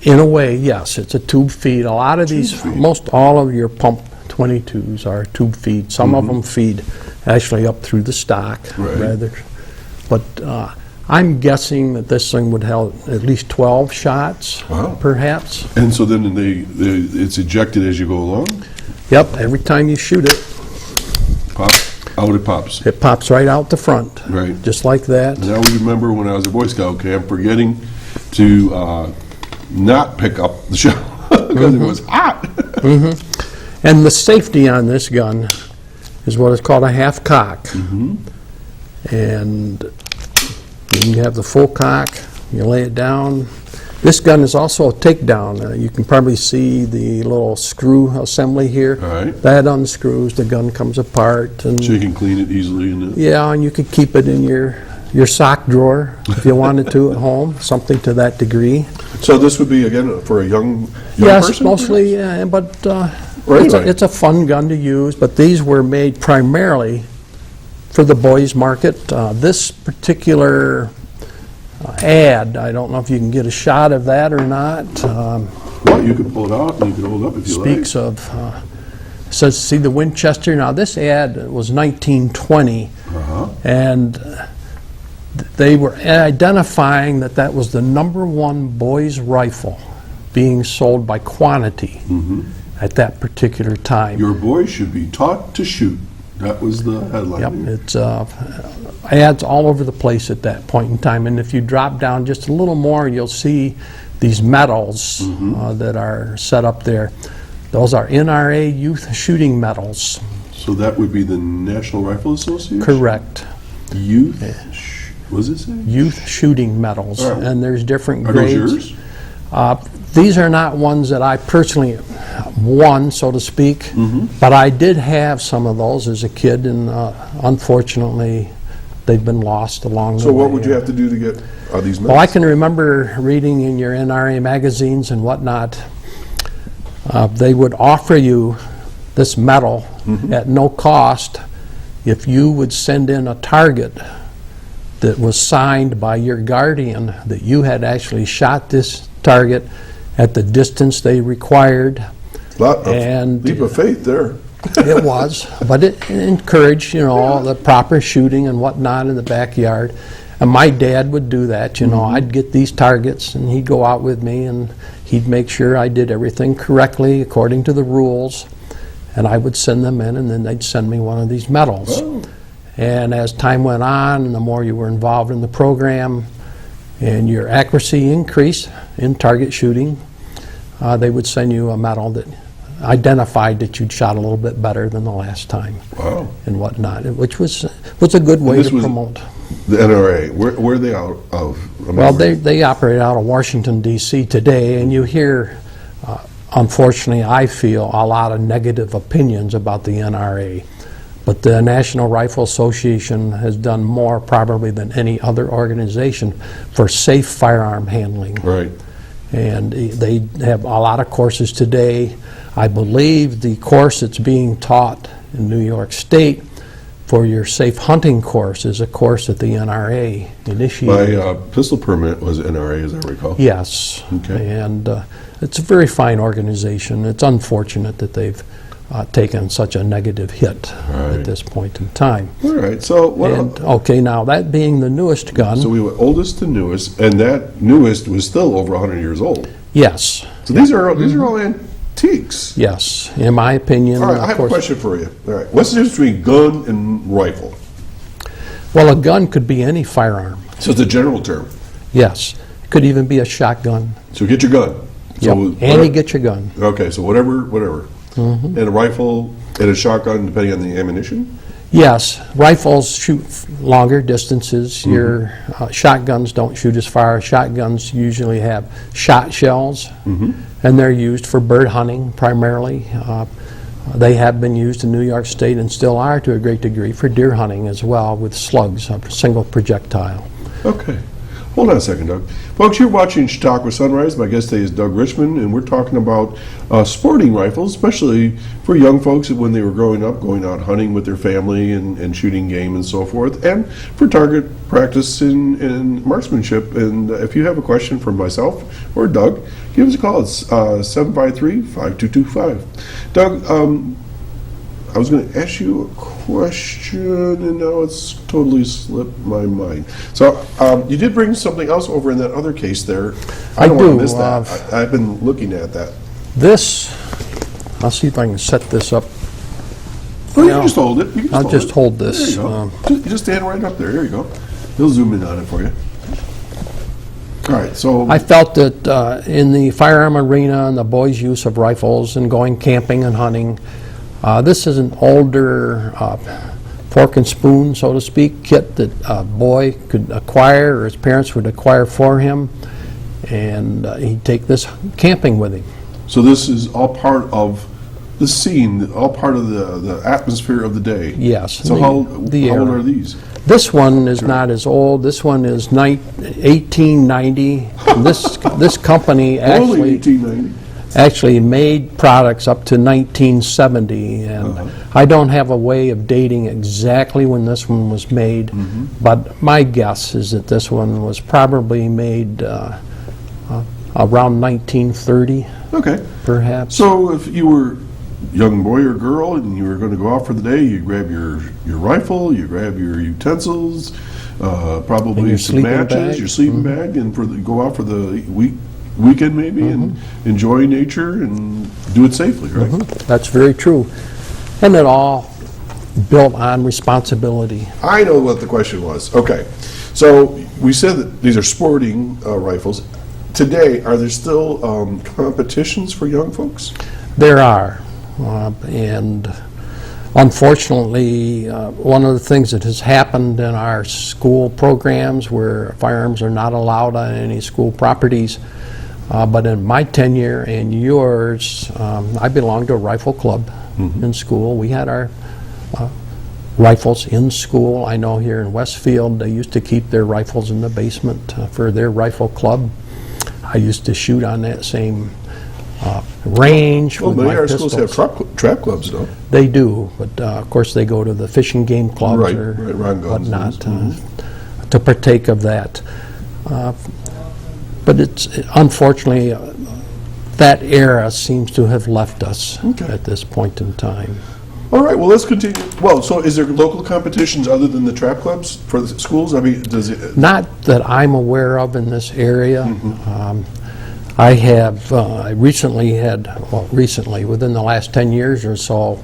In a way, yes. It's a tube feed. A lot of these, feed. most all of your pump 22s are tube feed. Some of them feed actually up through the stock. Right. Rather, but I'm guessing that this thing would have at least 12 shots, Wow. perhaps. And so then it's ejected as you go along? Yep, every time you shoot it, Pop, out it pops. it pops right out the front. Right. Just like that. And I would remember when I was at Boy Scout camp forgetting to not pick up the shell because it was hot. And the safety on this gun is what is called a half cock. And you can have the full cock, you lay it down. This gun is also a takedown. You can probably see the little screw assembly here. All right. That unscrews, the gun comes apart. And So you can clean it easily. yeah, and you could keep it in your sock drawer if you wanted to at home, something to that degree. So this would be, again, for a young Yes, person? mostly, yeah, but Right, it's, right. it's a fun gun to use, but these were made primarily for the boys' market. This particular ad, I don't know if you can get a shot of that or not, Well, you can pull it out and you can hold it up if you like. speaks of, says, see the Winchester. Now, this ad was 1920, and they were identifying that was the #1 boys' rifle being sold by quantity at that particular time. Your boy should be taught to shoot. That was the headline. Yep, here. it's ads all over the place at that point in time, and if you drop down just a little more, you'll see these medals that are set up there. Those are NRA Youth Shooting Medals. So that would be the National Rifle Association? Correct. Youth, what does it say? Youth Shooting Medals, All right. and there's different Are those grades. yours? These are not ones that I personally won, so to speak, but I did have some of those as a kid, and unfortunately, they've been lost along the So way. what would you have to do to get these medals? Well, I can remember reading in your NRA magazines and whatnot, they would offer you this medal at no cost if you would send in a target that was signed by your guardian that you had actually shot this target at the distance they required. Lot of and- leap of faith there. It was, but it encouraged, the proper shooting and whatnot in the backyard. And my dad would do that, I'd get these targets and he'd go out with me and he'd make sure I did everything correctly according to the rules. And I would send them in and then they'd send me one of these medals. Oh. And as time went on, and the more you were involved in the program and your accuracy increased in target shooting, they would send you a medal that identified that you'd shot a little bit better than the last time. Wow. And whatnot, which was a good way this to was- promote. The NRA, where are they out of? Well, they operate out of Washington, D.C. today, and you hear, unfortunately, I feel, a lot of negative opinions about the NRA. But the National Rifle Association has done more probably than any other organization for safe firearm handling. Right. And they have a lot of courses today. I believe the course that's being taught in New York State for your safe hunting course is a course that the NRA initiated. My pistol permit was NRA, as I recall. Yes. Okay. And it's a very fine organization. It's unfortunate that they've taken such a negative hit Right. at this point in time. All right, so And, okay, now that being the newest gun, so we went oldest to newest, and that newest was still over 100 years old. yes, So these are all antiques. yes, in my opinion. All right, of I have a course- question for you. All right, what's the difference between gun and rifle? Well, a gun could be any firearm, So it's a general term. yes. It could even be a shotgun. So get your gun. Yep. So And you get your gun. Okay, so whatever. And a rifle and a shotgun, depending on the ammunition? Yes, rifles shoot longer distances. Your shotguns don't shoot as far. Shotguns usually have shot shells, and they're used for bird hunting primarily. They have been used in New York State and still are to a great degree for deer hunting as well with slugs, a single projectile. Okay. Hold on a second, Doug. Folks, you're watching Chautauqua Sunrise. My guest today is Doug Richmond, and we're talking about sporting rifles, especially for young folks when they were growing up, going out hunting with their family and shooting game and so forth, and for target practice in marksmanship. And if you have a question for myself or Doug, give us a call. It's 753-5225. Doug, I was going to ask you a question, and now it's totally slipped my mind. So you did bring something else over in that other case there. I don't want to miss that. I've been looking at that. This, I'll see if I can set this up. Oh, you can just hold it. I'll just hold this. There you go. You just stand right up there. There you go. He'll zoom in on it for you. All right, so I felt that in the firearm arena and the boys' use of rifles and going camping and hunting, this is an older fork and spoon, so to speak, kit that a boy could acquire or his parents would acquire for him, and he'd take this camping with him. So this is all part of the scene, all part of the atmosphere of the day. Yes. So how old are these? This one is not as old. This one is 1890. This company Only 1890. actually made products up to 1970, and I don't have a way of dating exactly when this one was made, but my guess is that this one was probably made around 1930. Okay. Perhaps. So if you were a young boy or girl and you were going to go out for the day, you grab your rifle, you grab your utensils, probably your some sleeping matches, bag. your sleeping bag, and go out for the weekend maybe and enjoy nature and do it safely, right? That's very true. And it all built on responsibility. I know what the question was. Okay. So we said that these are sporting rifles. Today, are there still competitions for young folks? There are. And unfortunately, one of the things that has happened in our school programs where firearms are not allowed on any school properties, but in my tenure and yours, I belonged to a rifle club in school. We had our rifles in school. I know here in Westfield, they used to keep their rifles in the basement for their rifle club. I used to shoot on that same range with many my of our pistols. schools have trap clubs, though. They do, but of course they go to the fishing game clubs Right, or round guns whatnot and to partake of that. But it's unfortunately that era seems to have left us at this point in time. All right, well, let's continue. Well, so is there local competitions other than the trap clubs for the schools? I mean, does it? Not that I'm aware of in this area. I have, I recently had, well, recently, within the last 10 years or so,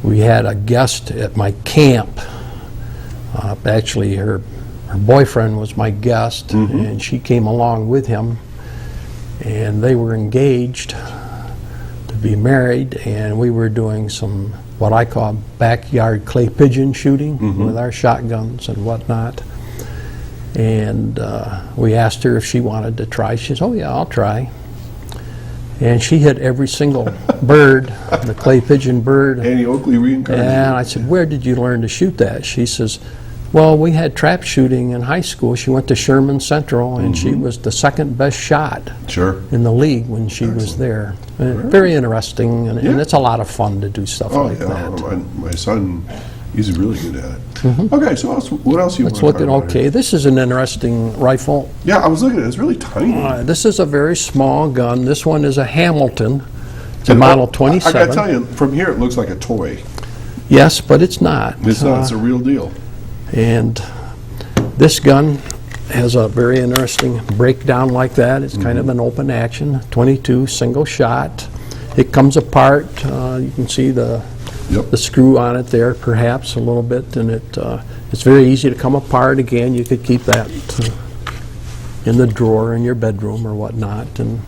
we had a guest at my camp. Actually, her boyfriend was my guest, and she came along with him, and they were engaged to be married, and we were doing some, what I call backyard clay pigeon shooting with our shotguns and whatnot. And we asked her if she wanted to try. She said, "Oh yeah, I'll try." And she hit every single bird, the clay pigeon bird. Annie Oakley reincarnated. And I said, "Where did you learn to shoot that?" She says, "Well, we had trap shooting in high school." She went to Sherman Central, and she was the second best shot in the league when she was there. Very interesting, and it's a lot of fun to do stuff like that. My son, he's really good at it. Okay, so what else you want to Let's look at, talk about? this is an interesting rifle. Yeah, I was looking at it. It's really tiny. This is a very small gun. This one is a Hamilton. It's a Model 27. I got to tell you, from here it looks like a toy. Yes, but it's not. It's not. It's a real deal. And this gun has a very interesting breakdown like that. It's kind of an open action, 22 single shot. It comes apart. You can see the screw on it there, perhaps a little bit, and it's very easy to come apart. Again, you could keep that in the drawer in your bedroom or whatnot. And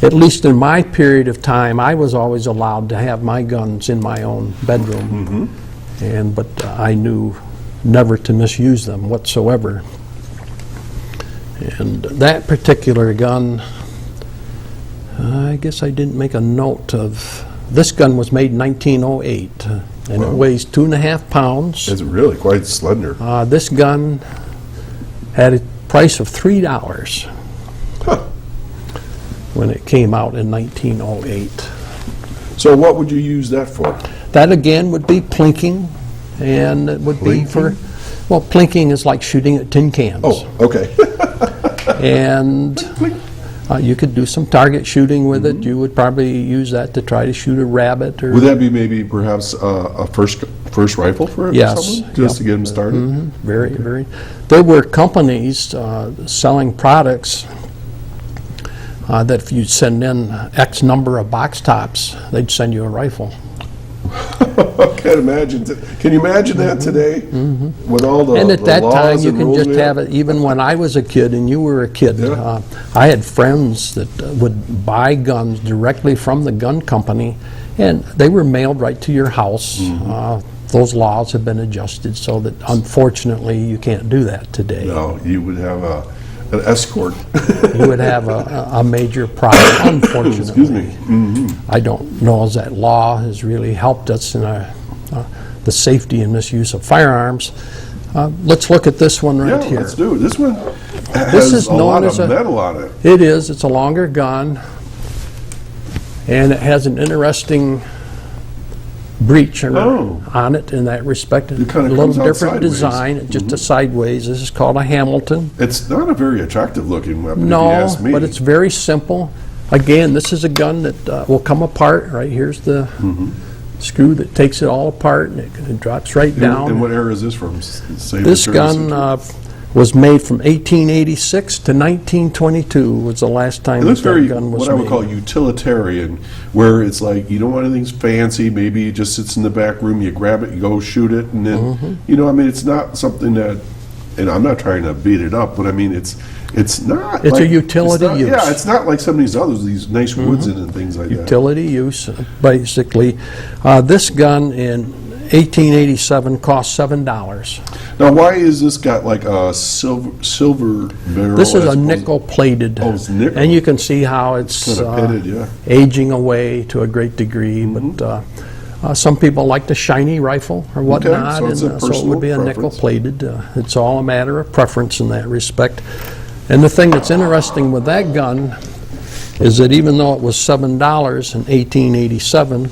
at least in my period of time, I was always allowed to have my guns in my own bedroom, but I knew never to misuse them whatsoever. And that particular gun, I guess I didn't make a note of. This gun was made in 1908. and Wow. it weighs 2.5 pounds. It's really quite slender. This gun had a price of $3 Huh. when it came out in 1908. So what would you use that for? That again would be plinking, and it would be for, well, plinking is like shooting at tin cans. Oh, okay. And you could do some target shooting with it. You would probably use that to try to shoot a rabbit or. Would that be maybe perhaps a first rifle for Yes, someone? Just to get them started? Very, very. There were companies selling products that if you send in X number of box tops, they'd send you a rifle. I can't imagine. Can you imagine that today? With all the And at that laws time, you and can rules just we have it, even when I was a kid and you were a kid. Yeah. I had friends that would buy guns directly from the gun company, and they were mailed right to your house. Those laws have been adjusted so that unfortunately you can't do that today. No, you would have an escort. You would have a major problem, unfortunately. Excuse me. I don't know as that law has really helped us in the safety and misuse of firearms. Let's look at this one right Yeah, here. let's do it. This one This has is a known lot as of a- metal on it. It is. It's a longer gun, and it has an interesting breech on it in that respect. It kinda a little comes out different sideways. design, just a sideways. This is called a Hamilton. It's not a very attractive looking weapon, if you No, ask me. but it's very simple. Again, this is a gun that will come apart. Right here's the screw that takes it all apart, and it drops right down. And what era is this from? Say This the gun 30s? was made from 1886 to 1922 was the last time It looks that very, gun was what I would made. call utilitarian, where it's like, you don't want anything fancy, maybe it just sits in the back room, you grab it, you go shoot it, and then, you know, I mean, it's not something that, and I'm not trying to beat it up, but I mean, it's not. It's a like- utility not- use. Yeah, it's not like some of these others, these nice woods and things like that. Utility use, basically. This gun in 1887 cost $7. Now, why is this got like a silver barrel? This is as a opposed- nickel-plated, Oh, it's nickel. and you can see how it's Kinda pitted, yeah. aging away to a great degree. But some people like the shiny rifle or whatnot, so it's a and so it personal would be a preference. nickel-plated. It's all a matter of preference in that respect. And the thing that's interesting with that gun is that even though it was $7 in 1887,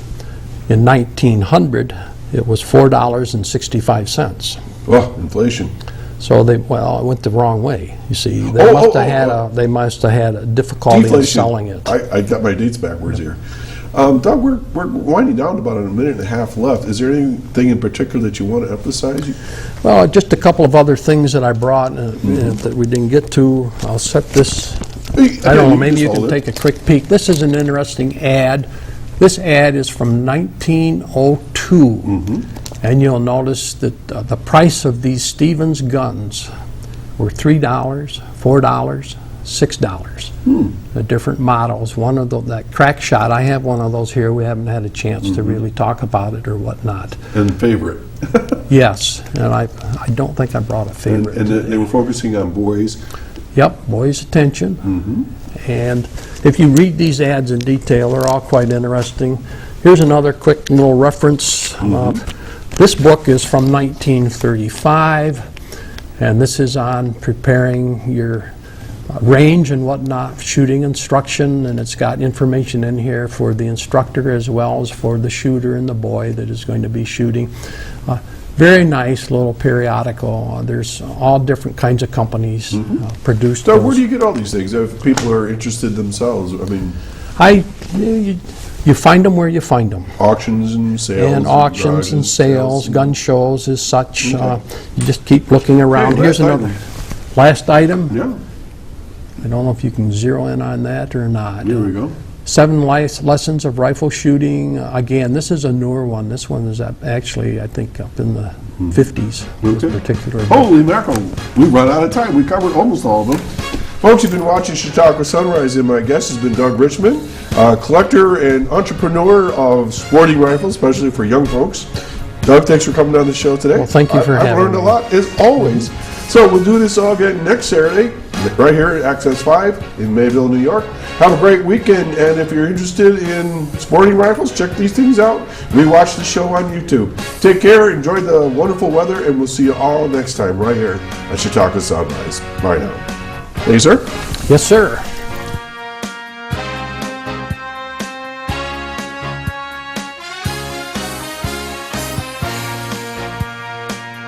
in 1900 it was $4.65. Well, inflation. So it went the wrong way. You see, they Oh, must oh, have oh, had they must have had a difficulty in Deflation. selling it. I got my dates backwards here. Doug, we're winding down to about a minute and a half left. Is there anything in particular that you want to emphasize? Well, just a couple of other things that I brought that we didn't get to. I'll set this. I don't know, maybe you can take a quick peek. This is an interesting ad. This ad is from 1902, and you'll notice that the price of these Stevens guns were $3, $4, $6. The different models. One of that crack shot, I have one of those here. We haven't had a chance to really talk about it or whatnot. And favorite. Yes, and I don't think I brought a favorite. And they were focusing on boys. Yep, boys' attention. And if you read these ads in detail, they're all quite interesting. Here's another quick little reference. This book is from 1935, and this is on preparing your range and whatnot, shooting instruction, and it's got information in here for the instructor as well as for the shooter and the boy that is going to be shooting. Very nice little periodical. There's all different kinds of companies produced So those. where do you get all these things? If people are interested themselves, I mean, You find them where you find them. auctions and sales. And auctions and garages, sales, gun shows as such. You just keep looking around. Hey, Here's last another. item. Last item. Yeah, I don't know if you can zero in on that or not. there we go. 7 lessons of rifle shooting. Again, this is a newer one. This one is actually, I think, up in the 50s. This Okay. particular. Holy mackerel, we've run out of time. We covered almost all of them. Folks, you've been watching Chautauqua Sunrise, and my guest has been Doug Richmond, collector and entrepreneur of sporting rifles, especially for young folks. Doug, thanks for coming on the show today. Well, thank you for I've having learned a me. lot, as always. So we'll do this all again next Saturday. right here at Access 5 in Mayville, New York. Have a great weekend, and if you're interested in sporting rifles, check these things out. We watch the show on YouTube. Take care, enjoy the wonderful weather, and we'll see you all next time right here at Chautauqua Sunrise. Bye now. Thank you, sir. Yes, sir.